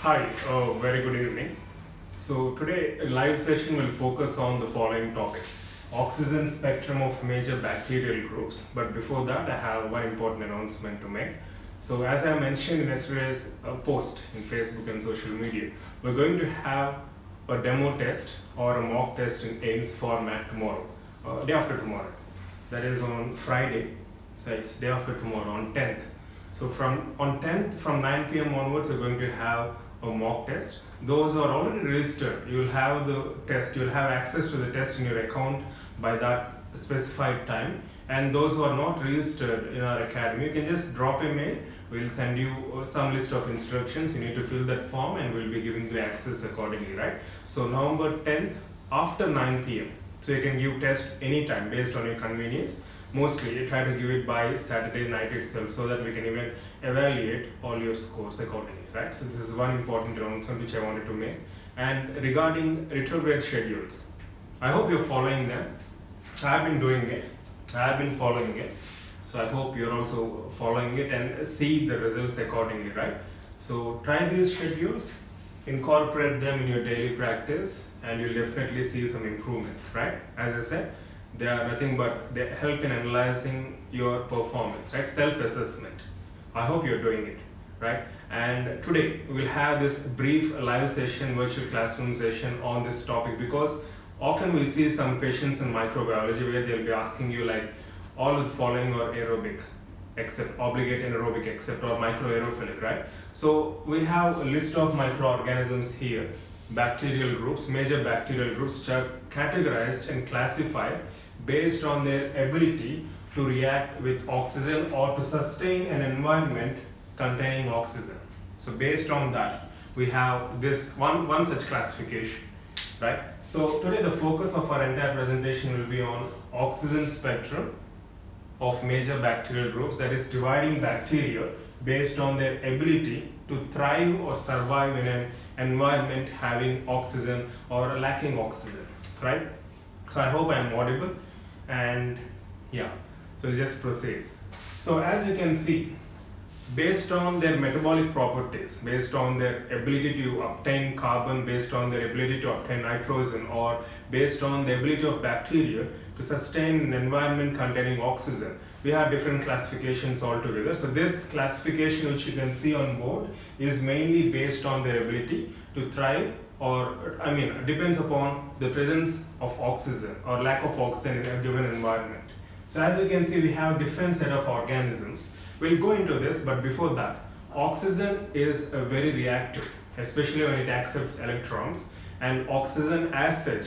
Hi, very good evening. So today a live session will focus on the following topic: oxygen spectrum of major bacterial groups. But before that, I have one important announcement to make. So as I mentioned in yesterday's post in Facebook and social media, we're going to have a demo test or a mock test in AIMS format tomorrow, day after tomorrow. That is on Friday, so it's day after tomorrow on 10th. So on 10th from 9 p.m. onwards, we're going to have a mock test. Those who are already registered, you will have the test, you will have access to the test in your account by that specified time. And those who are not registered in our academy, you can just drop a mail. We'll send you some list of instructions. You need to fill that form and we'll be giving you access accordingly, right? So November 10th after 9 p.m. So you can give test anytime based on your convenience. Mostly try to give it by Saturday night itself so that we can even evaluate all your scores accordingly, right? So this is one important announcement which I wanted to make. And regarding retrograde schedules, I hope you're following them. I have been doing it. I have been following it. So I hope you're also following it and see the results accordingly, right? So try these schedules, incorporate them in your daily practice, and you'll definitely see some improvement, right? As I said, they are nothing but they help in analyzing your performance, right? Self-assessment. I hope you're doing it, right? And today we'll have this brief live session, virtual classroom session on this topic, because often we see some questions in microbiology where they'll be asking you like all of the following are aerobic except obligate anaerobic except or microaerophilic, right? So we have a list of microorganisms here, bacterial groups, major bacterial groups, which are categorized and classified based on their ability to react with oxygen or to sustain an environment containing oxygen. So based on that, we have this one such classification, right? So today the focus of our entire presentation will be on oxygen spectrum of major bacterial groups, that is dividing bacteria based on their ability to thrive or survive in an environment having oxygen or lacking oxygen, right? So I hope I am audible, and yeah, so we'll just proceed. So as you can see, based on their metabolic properties, based on their ability to obtain carbon, based on their ability to obtain nitrogen, or based on the ability of bacteria to sustain an environment containing oxygen, we have different classifications altogether. So this classification which you can see on board is mainly based on their ability to thrive, or depends upon the presence of oxygen or lack of oxygen in a given environment. So as you can see, we have different set of organisms. We'll go into this, but before that, oxygen is a very reactive, especially when it accepts electrons, and oxygen as such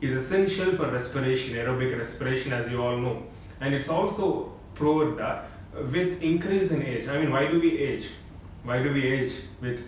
is essential for respiration, aerobic respiration, as you all know. And it's also proved that with increase in age, why do we age? Why do we age with,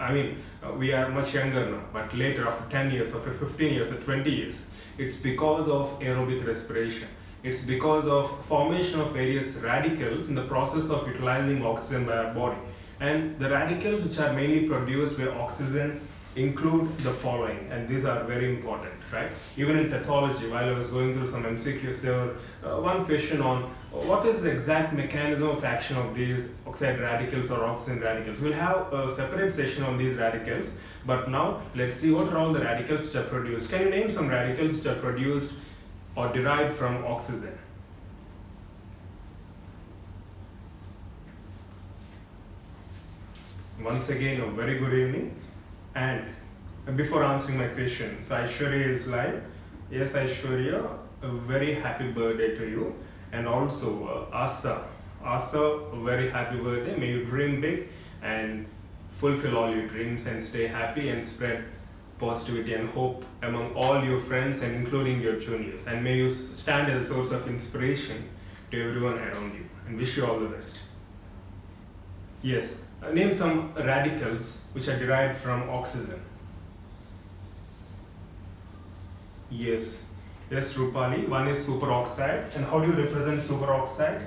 we are much younger now, but later after 10 years, after 15 years, or 20 years, it's because of aerobic respiration. It's because of formation of various radicals in the process of utilizing oxygen by our body. And the radicals which are mainly produced by oxygen include the following, and these are very important, right? Even in pathology, while I was going through some MCQs, there were one question on what is the exact mechanism of action of these oxide radicals or oxygen radicals. We'll have a separate session on these radicals, but now let's see what are all the radicals which are produced. Can you name some radicals which are produced or derived from oxygen? Once again, a very good evening. And before answering my question, so Aishwarya is live. Yes, Aishwarya, a very happy birthday to you. And also Asa, a very happy birthday. May you dream big and fulfill all your dreams and stay happy and spread positivity and hope among all your friends and including your juniors. And may you stand as a source of inspiration to everyone around you. And wish you all the best. Yes. Name some radicals which are derived from oxygen. Yes, Rupali. One is superoxide. And how do you represent superoxide?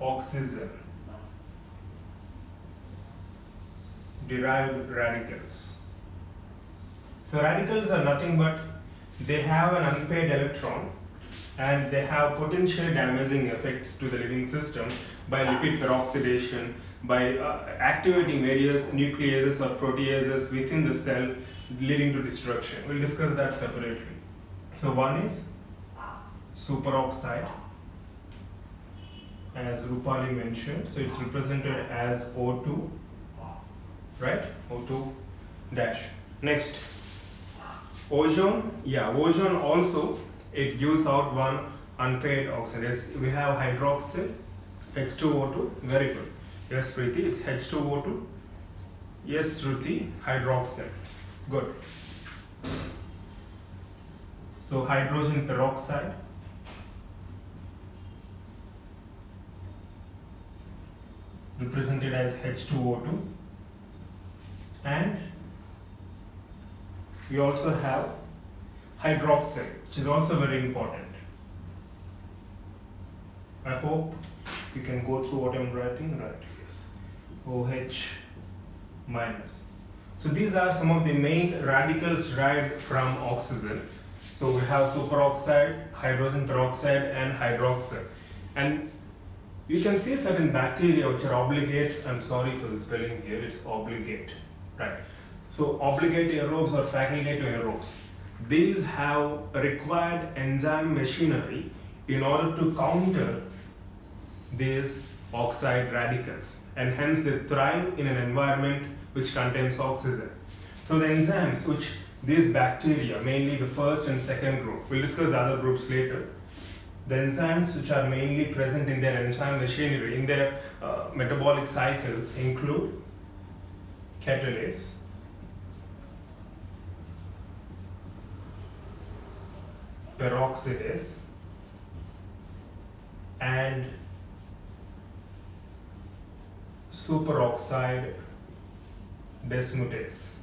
Oxygen. Derived radicals. So radicals are nothing but they have an unpaired electron and they have potentially damaging effects to the living system by lipid peroxidation, by activating various nucleases or proteases within the cell, leading to destruction. We'll discuss that separately. So one is superoxide, as Rupali mentioned. So it's represented as O2, right? O2 dash. Next, ozone. Yeah, ozone also, it gives out one unpaired oxygen. Yes, we have hydroxyl, H2O2. Very good. Yes, Preeti, it's H2O2. Yes, Shruti, hydroxyl. Good. So hydrogen peroxide, represented as H2O2, and we also have hydroxyl, which is also very important. I hope you can go through what I'm writing. Right, yes. OH minus. So these are some of the main radicals derived from oxygen. So we have superoxide, hydrogen peroxide, and hydroxyl. And you can see certain bacteria which are obligate. I'm sorry for the spelling here, it's obligate, right? So obligate aerobes or facultative aerobes, these have required enzyme machinery in order to counter these oxide radicals, and hence they thrive in an environment which contains oxygen. So the enzymes which these bacteria, mainly the first and second group, we'll discuss the other groups later. The enzymes which are mainly present in their enzyme machinery, in their metabolic cycles, include catalase, peroxidase, and superoxide dismutase.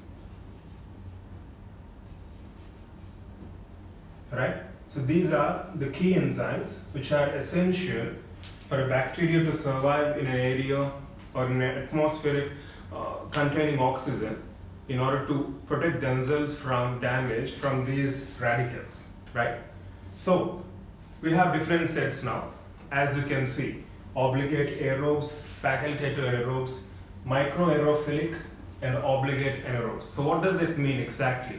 Right? So these are the key enzymes which are essential for a bacteria to survive in an area or in an atmospheric containing oxygen in order to protect themselves from damage from these radicals, right? So we have different sets now. As you can see, obligate aerobes, facultative anaerobes, microaerophilic, and obligate anaerobes. So what does it mean exactly?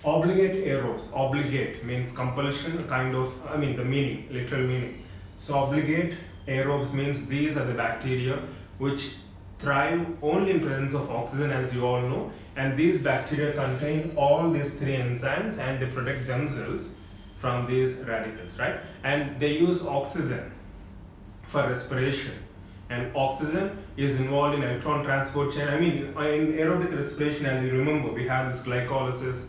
Obligate aerobes, obligate means compulsion, kind of, the meaning, literal meaning. So obligate aerobes means these are the bacteria which thrive only in presence of oxygen, as you all know, and these bacteria contain all these three enzymes and they protect themselves from these radicals, right? And they use oxygen for respiration, and oxygen is involved in electron transport chain. In aerobic respiration, as you remember, we have this glycolysis,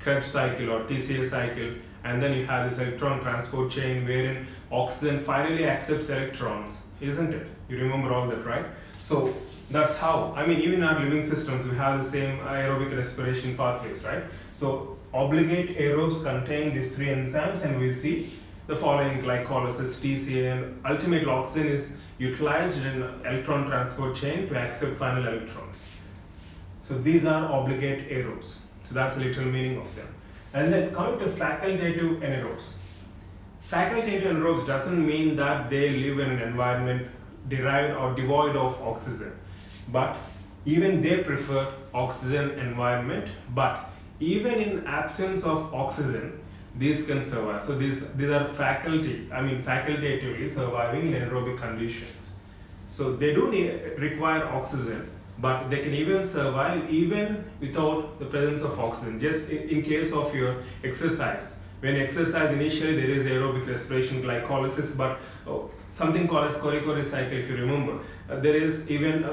Krebs cycle or TCA cycle, and then you have this electron transport chain wherein oxygen finally accepts electrons, isn't it? You remember all that, right? So that's how, even in our living systems, we have the same aerobic respiration pathways, right? So obligate aerobes contain these three enzymes, and we see the following: glycolysis, TCA, and ultimate oxygen is utilized in electron transport chain to accept final electrons. So these are obligate aerobes. So that's the literal meaning of them. And then coming to facultative anaerobes. Facultative anaerobes doesn't mean that they live in an environment derived or devoid of oxygen, but even they prefer oxygen environment, but even in absence of oxygen, these can survive. So these are facultatively surviving in anaerobic conditions. So they do require oxygen, but they can even survive even without the presence of oxygen. Just in case of your exercise, when you exercise initially there is aerobic respiration, glycolysis, but something called as recycle, if you remember. There is even,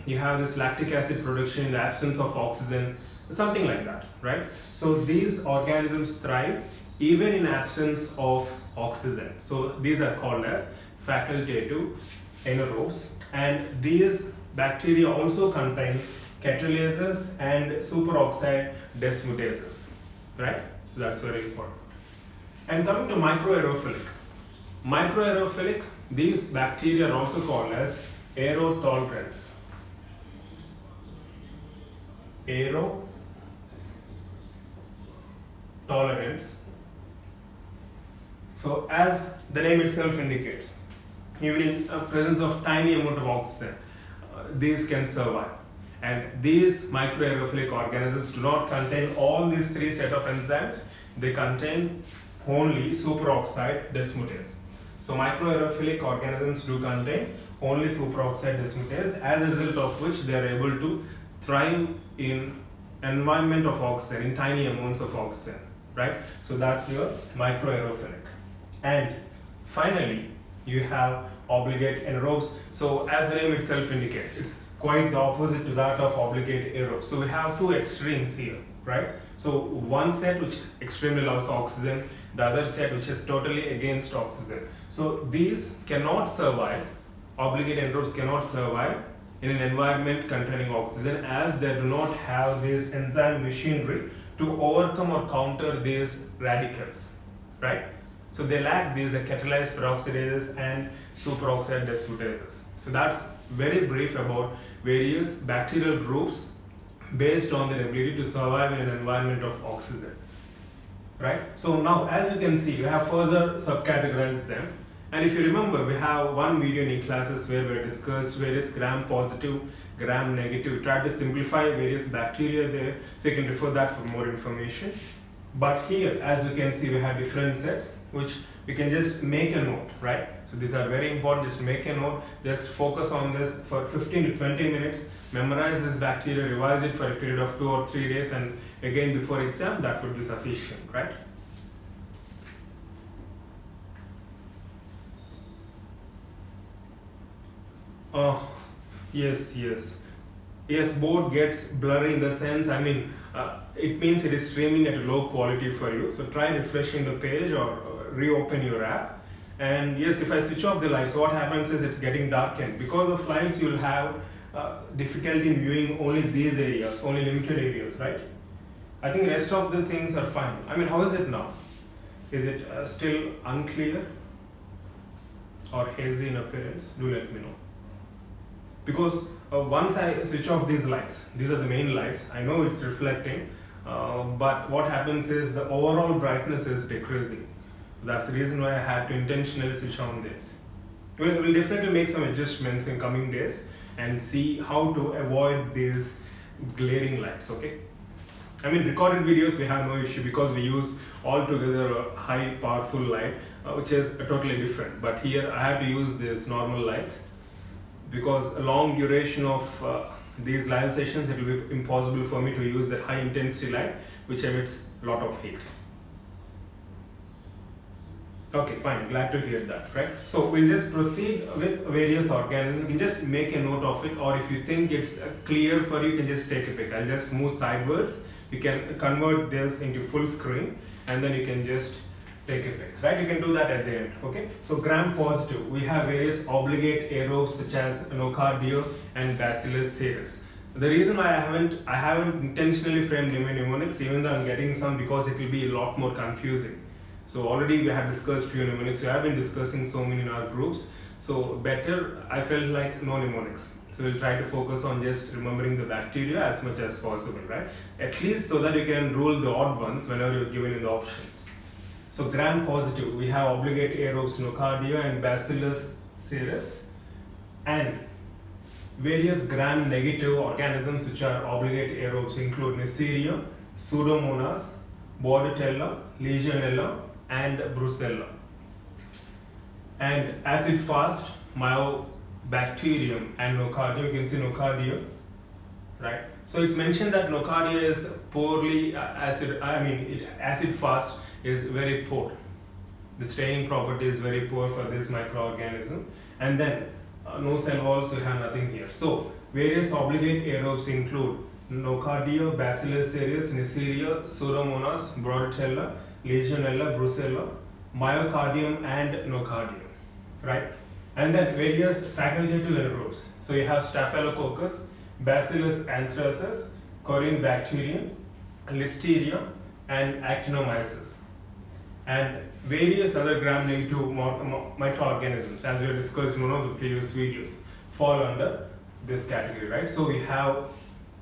you have this lactic acid production in the absence of oxygen, something like that, right? So these organisms thrive even in absence of oxygen. So these are called as facultative anaerobes, and these bacteria also contain catalases and superoxide dismutases, right? So that's very important. And coming to microaerophilic, these bacteria are also called as aerotolerants. Aerotolerants. So as the name itself indicates, even in presence of tiny amount of oxygen, these can survive. And these microaerophilic organisms do not contain all these three set of enzymes. They contain only superoxide dismutase. So microaerophilic organisms do contain only superoxide dismutase, as a result of which they are able to thrive in environment of oxygen, in tiny amounts of oxygen, right? So that's your microaerophilic. And finally, you have obligate anaerobes. So as the name itself indicates, it's quite the opposite to that of obligate aerobes. So we have two extremes here, right? So one set which extremely loves oxygen, the other set which is totally against oxygen. So these cannot survive, obligate anaerobes cannot survive in an environment containing oxygen, as they do not have this enzyme machinery to overcome or counter these radicals, right? So they lack these catalyzed peroxidases and superoxide dismutases. So that's very brief about various bacterial groups based on their ability to survive in an environment of oxygen, right? So now, as you can see, we have further subcategorized them. And if you remember, we have one video in classes where we discussed various gram-positive, gram-negative. We tried to simplify various bacteria there, so you can refer that for more information. But here, as you can see, we have different sets which we can just make a note, right? So these are very important. Just make a note, just focus on this for 15 to 20 minutes, memorize this bacteria, revise it for a period of 2 or 3 days, and again before exam, that would be sufficient, right? Oh, yes, board gets blurry in the sense, it means it is streaming at a low quality for you. So try refreshing the page or reopen your app. And yes, if I switch off the lights, what happens is it's getting darkened. Because of lights, you'll have difficulty in viewing only these areas, only limited areas, right? I think the rest of the things are fine. How is it now? Is it still unclear or hazy in appearance? Do let me know. Because once I switch off these lights, these are the main lights, I know it's reflecting, but what happens is the overall brightness is decreasing. That's the reason why I had to intentionally switch on this. We'll definitely make some adjustments in coming days and see how to avoid these glaring lights, okay? Recorded videos we have no issue because we use altogether a high powerful light, which is totally different. But here I have to use this normal light, because a long duration of these live sessions, it will be impossible for me to use that high intensity light, which emits a lot of heat. Okay, fine, glad to hear that, right? So we'll just proceed with various organisms. You can just make a note of it, or if you think it's clear for you, you can just take a pic. I'll just move sideways. You can convert this into full screen, and then you can just take a pic, right? You can do that at the end, okay? So gram-positive, we have various obligate aerobes such as nocardia and Bacillus cereus. The reason why I haven't intentionally framed mnemonics, even though I'm getting some, because it will be a lot more confusing. So already we have discussed few mnemonics. So I have been discussing so many in our groups. So better, I felt like no mnemonics. So we'll try to focus on just remembering the bacteria as much as possible, right? At least so that you can rule the odd ones whenever you're given in the options. So gram-positive, we have obligate aerobes nocardia and Bacillus cereus, and various gram-negative organisms which are obligate aerobes include Neisseria, Pseudomonas, Bordetella, Legionella, and Brucella. And acid-fast mycobacterium and nocardia, you can see nocardia, right? So it's mentioned that nocardia is poorly acid-fast is very poor. The staining property is very poor for this microorganism. And then no cell walls, you have nothing here. So various obligate aerobes include nocardia, Bacillus cereus, Neisseria, Pseudomonas, Bordetella, Legionella, Brucella, myocardium, and nocardium, right? And then various facultative anaerobes. So you have Staphylococcus, Bacillus anthracis, Corynebacterium, Listeria, and Actinomyces. And various other gram-negative microorganisms, as we have discussed in one of the previous videos, fall under this category, right? So we have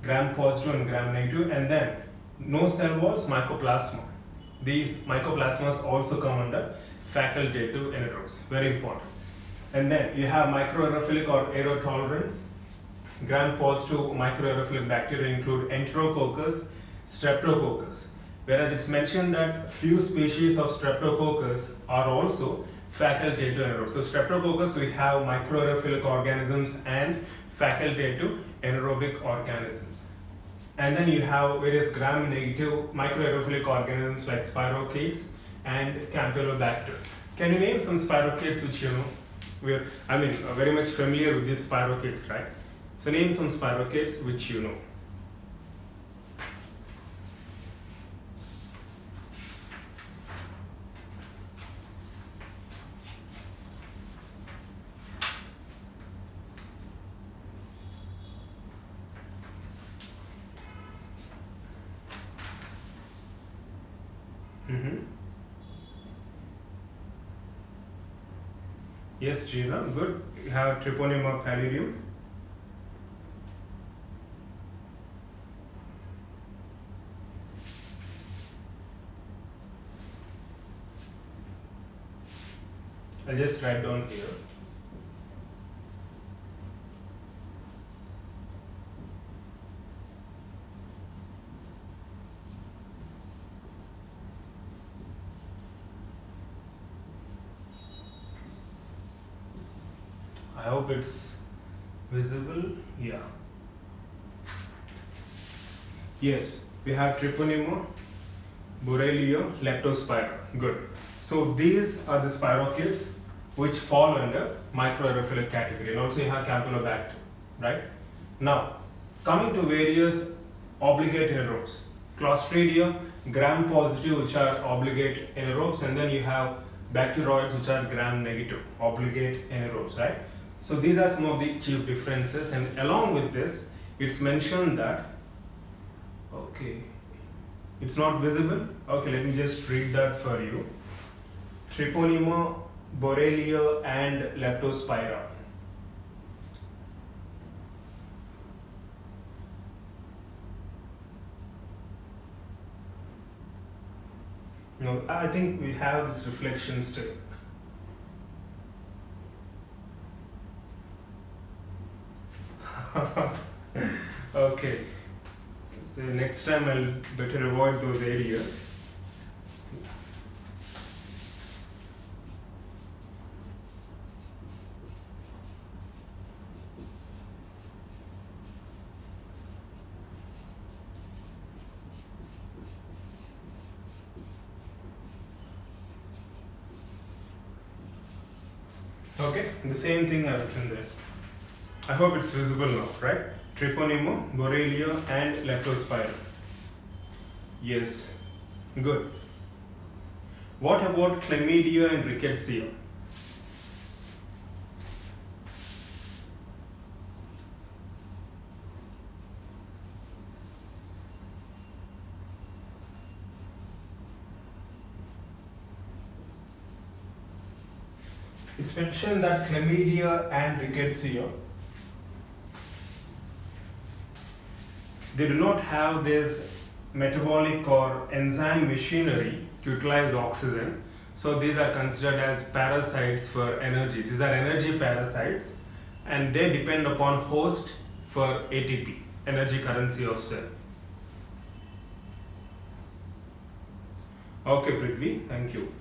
gram-positive and gram-negative, and then no cell walls, mycoplasma. These mycoplasmas also come under facultative anaerobes, very important. And then you have microaerophilic or aero tolerance. Gram-positive microaerophilic bacteria include Enterococcus, Streptococcus. Whereas it's mentioned that few species of Streptococcus are also facultative anaerobes. So Streptococcus, we have microaerophilic organisms and facultative anaerobic organisms. And then you have various gram-negative microaerophilic organisms like spirochetes and Campylobacter. Can you name some spirochetes which you know? We're very much familiar with these spirochetes, right? So name some spirochetes which you know. Yes, Gina, good. You have Treponema pallidum. I'll just write down here. I hope it's visible. Yeah. Yes, we have Treponema, Borrelia, Leptospira. Good. So these are the spirochetes which fall under microaerophilic category, and also you have Campylobacter, right? Now, coming to various obligate anaerobes. Clostridia, gram-positive, which are obligate anaerobes, and then you have bacteroids, which are gram-negative, obligate anaerobes, right? So these are some of the chief differences, and along with this, it's mentioned that, okay, it's not visible. Okay, let me just read that for you. Treponema, Borrelia, and Leptospira. No, I think we have this reflection still. Okay, so next time I'll better avoid those areas. Okay, the same thing I've written there. I hope it's visible now, right? Treponema, Borrelia, and Leptospira. Yes, good. What about Chlamydia and Rickettsia? It's mentioned that Chlamydia and Rickettsia, they do not have this metabolic or enzyme machinery to utilize oxygen. So these are considered as parasites for energy. These are energy parasites, and they depend upon host for ATP, energy currency of cell. Okay, Prithvi, thank you.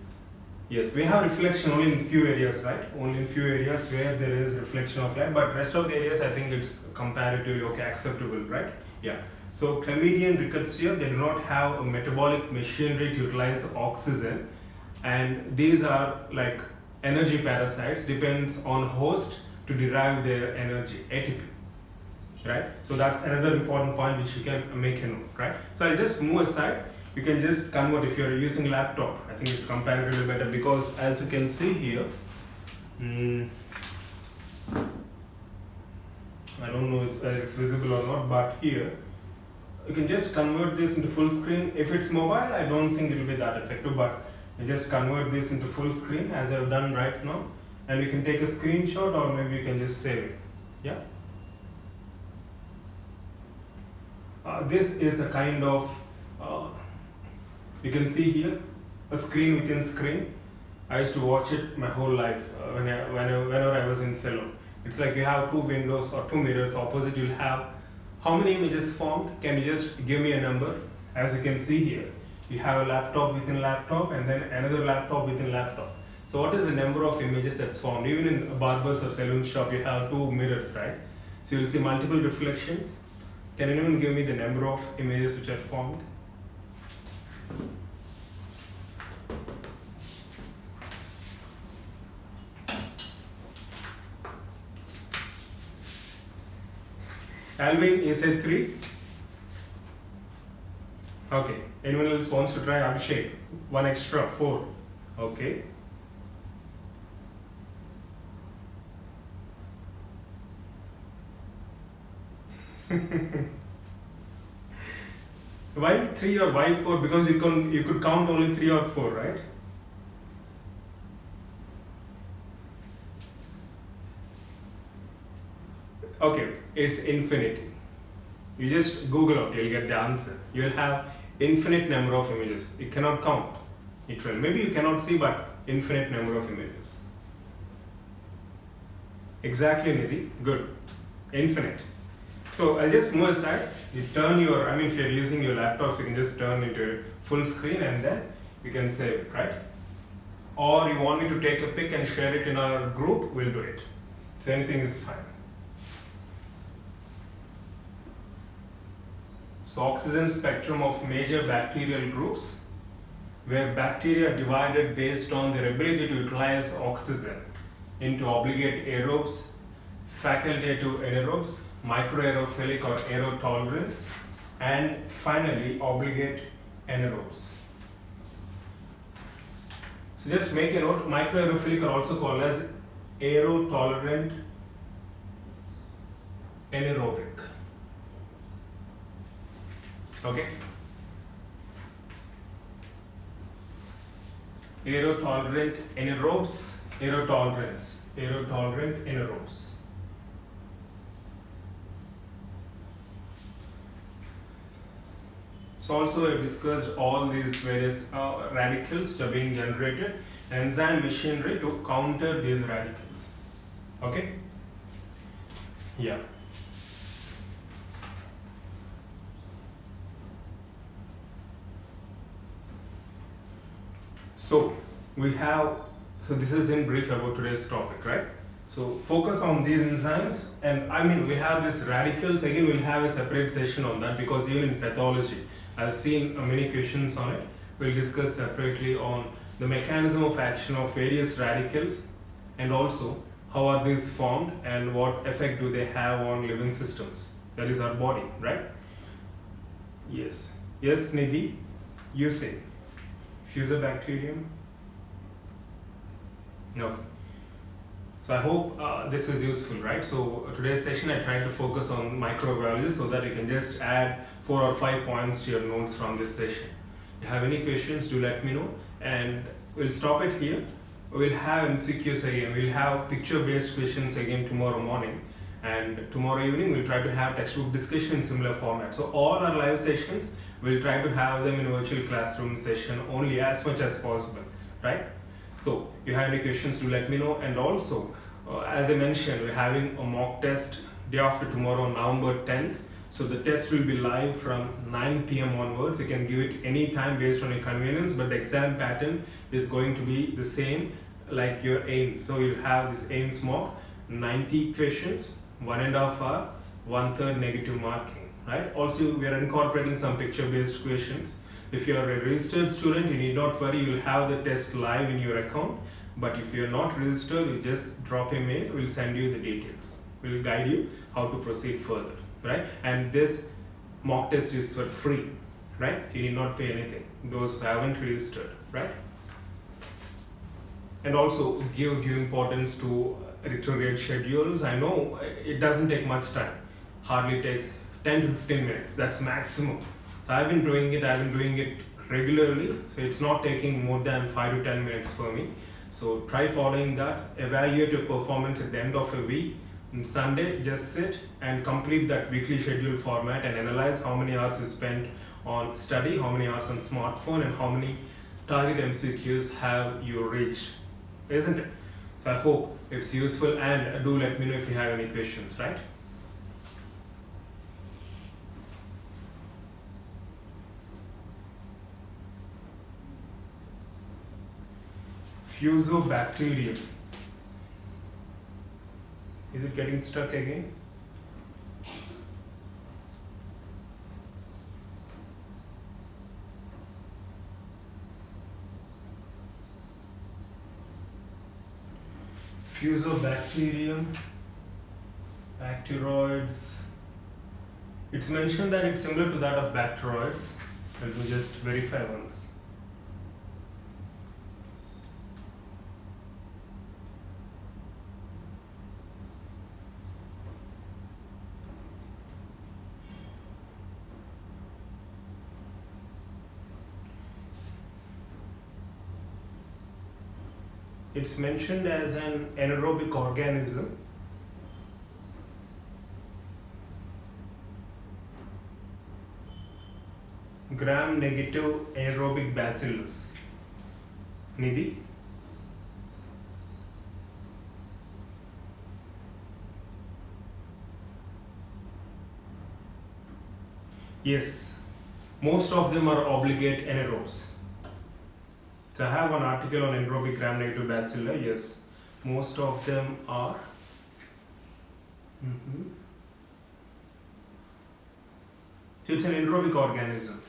Yes, we have reflection only in few areas, right? Only in few areas where there is reflection of light, but rest of the areas I think it's comparatively okay, acceptable, right? Yeah. So Chlamydia and Rickettsia, they do not have a metabolic machinery to utilize oxygen, and these are like energy parasites, depends on host to derive their energy, ATP, right? So that's another important point which you can make a note, right? So I'll just move aside. You can just convert if you're using laptop. I think it's comparatively better because as you can see here, I don't know if it's visible or not, but here you can just convert this into full screen. If it's mobile, I don't think it will be that effective, but you just convert this into full screen as I've done right now, and you can take a screenshot or maybe you can just save it. Yeah. This is a kind of you can see here a screen within screen. I used to watch it my whole life whenever I was in salon. It's like you have two windows or two mirrors opposite. You'll have how many images formed? Can you just give me a number? As you can see here, you have a laptop within laptop and then another laptop within laptop. So what is the number of images that's formed? Even in a barber's or salon shop, you have two mirrors, right? So you'll see multiple reflections. Can anyone give me the number of images which are formed? Alvin, you said 3? Okay. Anyone else wants to try? Abhishek, 1 extra, 4. Okay. Why 3 or why 4? Because you could count only 3 or 4, right? Okay, it's infinity. You just Google it, you'll get the answer. You'll have infinite number of images. You cannot count. It will. Maybe you cannot see, but infinite number of images. Exactly, Nidhi. Good. Infinite. So I'll just move aside. You turn your, if you're using your laptop, so you can just turn into full screen and then you can save it, right? Or you want me to take a pic and share it in our group, we'll do it. So anything is fine. So oxygen spectrum of major bacterial groups, where bacteria are divided based on their ability to utilize oxygen into obligate aerobes, facultative anaerobes, microaerophilic or aerotolerance, and finally obligate anaerobes. So just make a note, microaerophilic are also called as aerotolerant anaerobic. Okay. Aerotolerant anaerobes, aerotolerant anaerobes. So also I discussed all these various radicals which are being generated, enzyme machinery to counter these radicals. Okay? Yeah. So this is in brief about today's topic, right? So focus on these enzymes, and we have these radicals. Again, we'll have a separate session on that, because even in pathology, I've seen many questions on it. We'll discuss separately on the mechanism of action of various radicals, and also how are these formed and what effect do they have on living systems, that is our body, right? Yes, Nidhi, you say. Fusobacterium? No. So I hope this is useful, right? So today's session I tried to focus on microbiology so that you can just add 4 or 5 points to your notes from this session. If you have any questions, do let me know, and we'll stop it here. We'll have MCQs again. We'll have picture-based questions again tomorrow morning, and tomorrow evening we'll try to have textbook discussion in similar format. So all our live sessions, we'll try to have them in virtual classroom session only as much as possible, right? So if you have any questions, do let me know. And also, as I mentioned, we're having a mock test day after tomorrow, November 10th. So the test will be live from 9 p.m. onwards. You can give it any time based on your convenience, but the exam pattern is going to be the same like your AIMS. So you have this AIMS mock, 90 questions, 1.5 hour, 1/3 negative marking, right? Also, we are incorporating some picture-based questions. If you are a registered student, you need not worry, you will have the test live in your account. But if you are not registered, you just drop a mail, we'll send you the details. We'll guide you how to proceed further, right? And this mock test is for free, right? You need not pay anything, those who haven't registered, right? And also give importance to retrograde schedules. I know it doesn't take much time, hardly takes 10 to 15 minutes, that's maximum. So I've been doing it regularly, so it's not taking more than 5 to 10 minutes for me. So try following that, evaluate your performance at the end of a week. On Sunday, just sit and complete that weekly schedule format and analyze how many hours you spent on study, how many hours on smartphone, and how many target MCQs have you reached, isn't it? So I hope it's useful, and do let me know if you have any questions, right? Fusobacterium. Is it getting stuck again? Fusobacterium, bacteroids. It's mentioned that it's similar to that of bacteroids. Let me just verify once. It's mentioned as an anaerobic organism. Gram-negative aerobic bacillus. Nidhi? Yes, most of them are obligate anaerobes. So I have one article on anaerobic gram-negative bacilli. Yes, most of them are. So it's an anaerobic organism.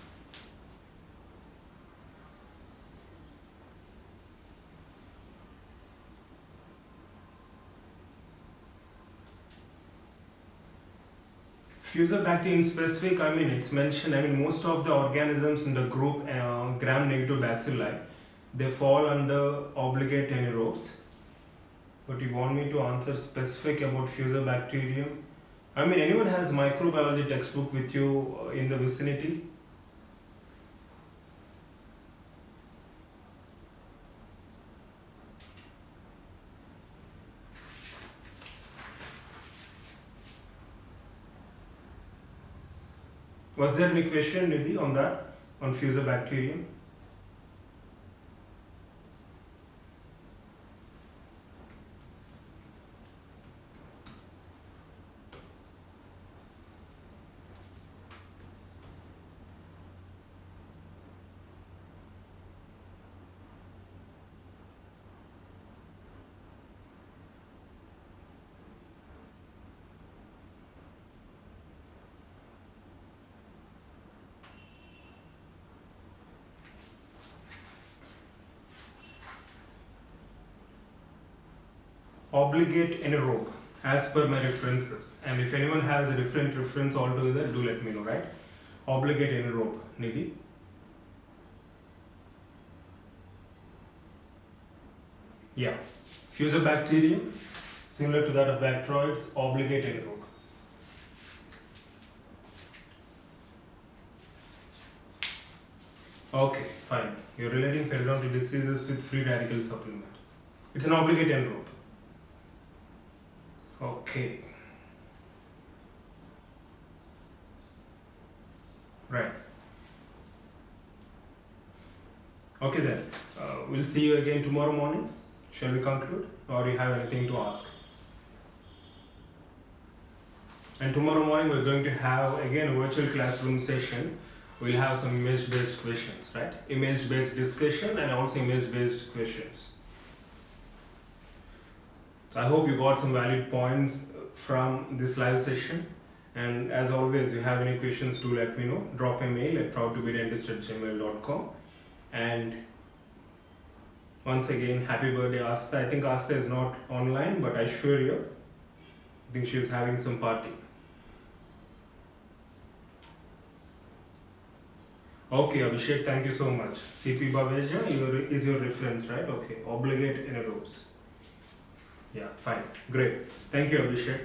Fusobacterium specific, it's mentioned, most of the organisms in the group gram-negative bacilli, they fall under obligate anaerobes. But you want me to answer specific about Fusobacterium? Anyone has microbiology textbook with you in the vicinity? Was there any question, Nidhi, on that, on Fusobacterium? Obligate anaerobe as per my references, and if anyone has a different reference altogether, do let me know, right? Obligate anaerobe, Nidhi. Yeah, Fusobacterium, similar to that of bacteroids, obligate anaerobe. Okay, fine. You're relating periodontal diseases with free radical supplement. It's an obligate anaerobe. Okay. Right. Okay then. We'll see you again tomorrow morning. Shall we conclude? Or you have anything to ask? And tomorrow morning we're going to have again a virtual classroom session. We'll have some image-based questions, right? Image-based discussion and also image-based questions. So I hope you got some valid points from this live session. And as always, if you have any questions, do let me know. Drop a mail at proudtobedentist@gmail.com. And once again, happy birthday, Asta. I think Asta is not online, but I assure you, I think she is having some party. Okay, Abhishek, thank you so much. CP Baveja is your reference, right? Okay, obligate anaerobes. Yeah, fine. Great. Thank you, Abhishek.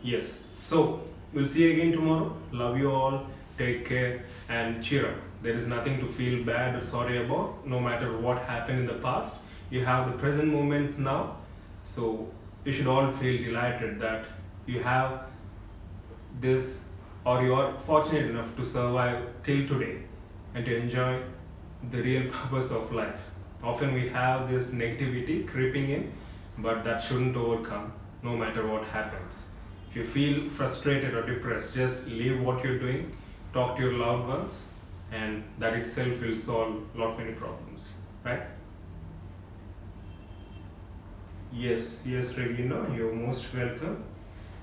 Yes. So, we'll see you again tomorrow. Love you all. Take care and cheer up. There is nothing to feel bad or sorry about. No matter what happened in the past, you have the present moment now. So, you should all feel delighted that you have this, or you are fortunate enough to survive till today and to enjoy the real purpose of life. Often we have this negativity creeping in, but that shouldn't overcome no matter what happens. If you feel frustrated or depressed, just leave what you're doing, talk to your loved ones, and that itself will solve lot many problems, right? Yes, Regina, you're most welcome,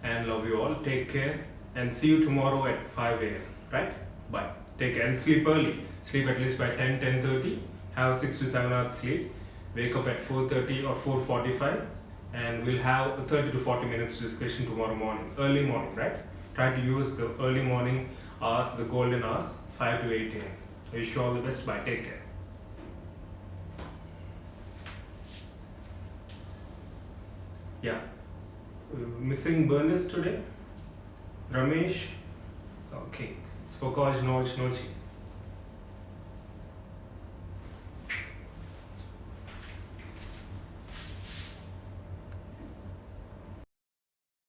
and love you all. Take care, and see you tomorrow at 5 a.m. Right? Bye. Take care and sleep early. Sleep at least by 10:30. Have 6 to 7 hours sleep. Wake up at 4:30 or 4:45, and we'll have a 30 to 40 minutes discussion tomorrow morning. Early morning, right? Try to use the early morning hours, the golden hours, 5 to 8 a.m. Wish you all the best. Bye. Take care. Yeah. Missing Bernice today? Ramesh? Okay. Spokoj, Noj, Nochi.